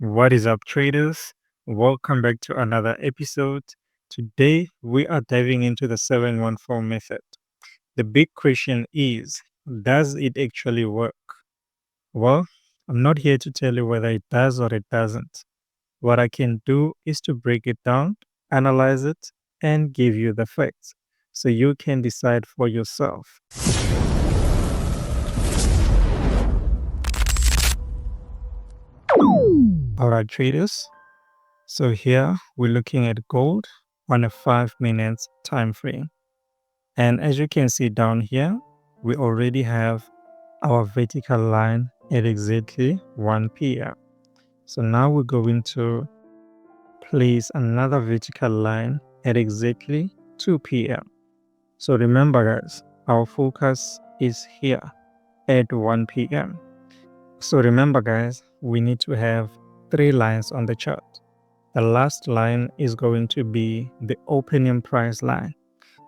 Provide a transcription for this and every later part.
What is up, traders? Welcome back to another episode. Today, we are diving into the 714 method. The big question is, does it actually work? Well, I'm not here to tell you whether it does or it doesn't. What I can do is to break it down, analyze it, and give you the facts so you can decide for yourself. All right, traders. So here we're looking at gold on a 5 minute time frame. And as you can see down here, we already have our vertical line at exactly 1 p.m. So now we're going to place another vertical line at exactly 2 p.m. So remember guys, our focus is here at 1 p.m. So remember guys, we need to have 3 lines on the chart. The last line is going to be the opening price line.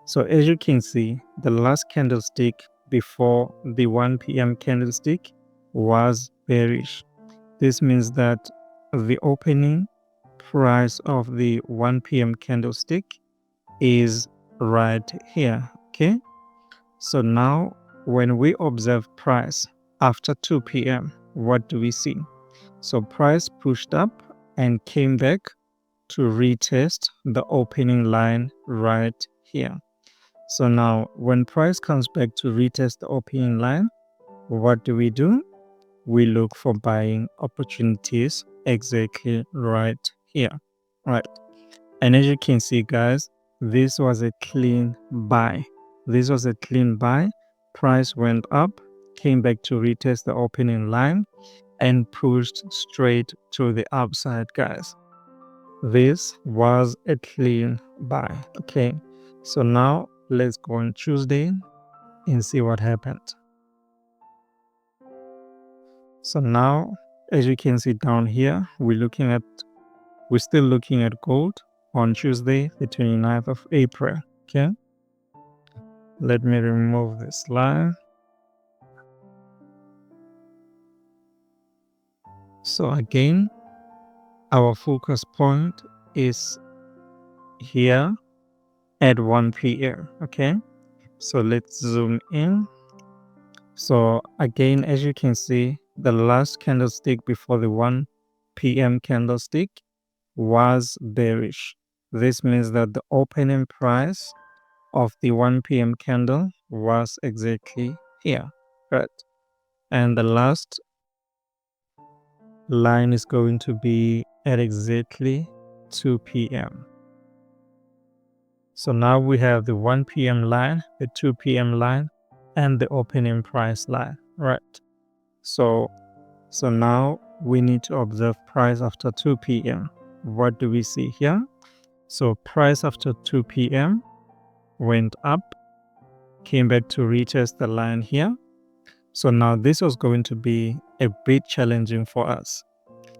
So as you can see, the last candlestick before the 1 p.m. candlestick was bearish. This means that the opening price of the 1 p.m. candlestick is right here. Okay. So now when we observe price after 2 p.m., what do we see? So price pushed up and came back to retest the opening line right here. So now when price comes back to retest the opening line, what do? We look for buying opportunities exactly right here. Right. And as you can see, guys, this was a clean buy. This was a clean buy. Price went up, came back to retest the opening line, and pushed straight to the upside, guys. This was a clean buy. Okay, so now let's go on Tuesday and see what happened. So now, as you can see down here, we're still looking at gold on Tuesday, the 29th of April. Okay, let me remove this line. So again, our focus point is here at 1 p.m. Okay, so let's zoom in. So again, as you can see, the last candlestick before the 1 p.m. candlestick was bearish. This means that the opening price of the 1 p.m. candle was exactly here, right? And the last line is going to be at exactly 2 p.m. So now we have the 1 p.m. line, the 2 p.m. line, and the opening price line, right? So now we need to observe price after 2 p.m. What do we see here? So price after 2 p.m. went up, came back to retest the line here. So now this was going to be a bit challenging for us,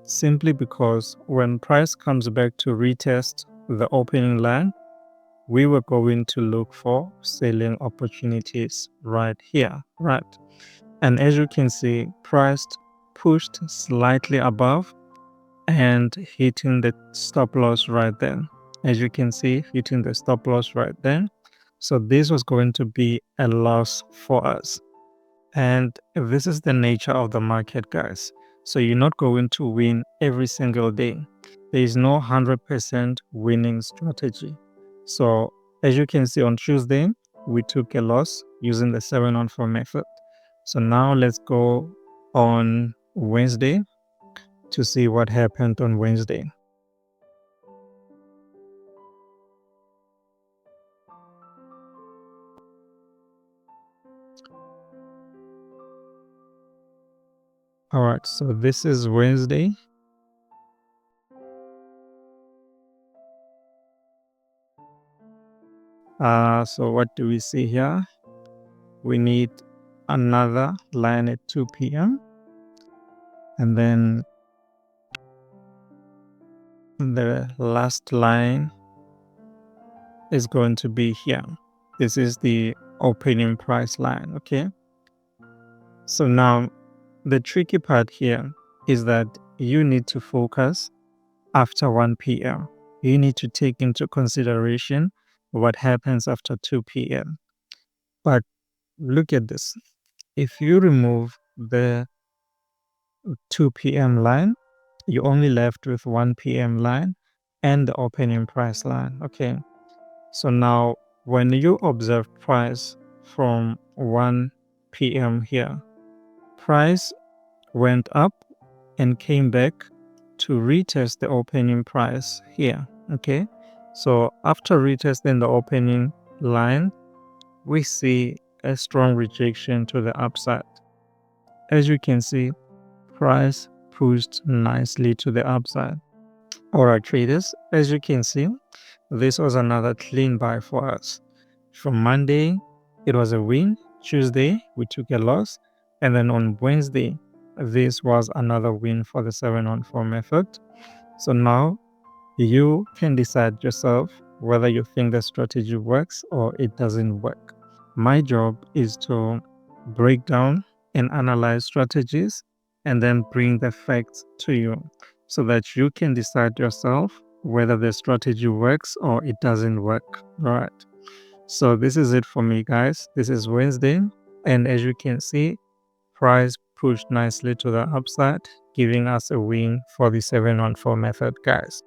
simply because when price comes back to retest the opening line, we were going to look for selling opportunities right here, right? And as you can see, price pushed slightly above and hitting the stop loss right then. As you can see, hitting the stop loss right then. So this was going to be a loss for us. And this is the nature of the market, guys. So you're not going to win every single day. There is no 100% winning strategy. So as you can see on Tuesday, we took a loss using the 7-on-4 method. So now let's go on Wednesday to see what happened on Wednesday. All right, so this is Wednesday. So what do we see here? We need another line at 2 p.m. and then the last line is going to be here. This is the opening price line. Okay, so now the tricky part here is that you need to focus after 1 p.m. You need to take into consideration what happens after 2 p.m. But look at this. If you remove the 2 p.m. line, you're only left with 1 p.m. line and the opening price line. Okay. So now when you observe price from 1 p.m. here, price went up and came back to retest the opening price here. Okay. So after retesting the opening line, we see a strong rejection to the upside. As you can see, price pushed nicely to the upside. Alright traders, as you can see, this was another clean buy for us. From Monday, it was a win. Tuesday, we took a loss. And then on Wednesday, this was another win for the 7-on-4 method. So now you can decide yourself whether you think the strategy works or it doesn't work. My job is to break down and analyze strategies and then bring the facts to you so that you can decide yourself whether the strategy works or it doesn't work. Right. So this is it for me, guys. This is Wednesday, and as you can see, price pushed nicely to the upside, giving us a win for the 7-on-4 method, guys.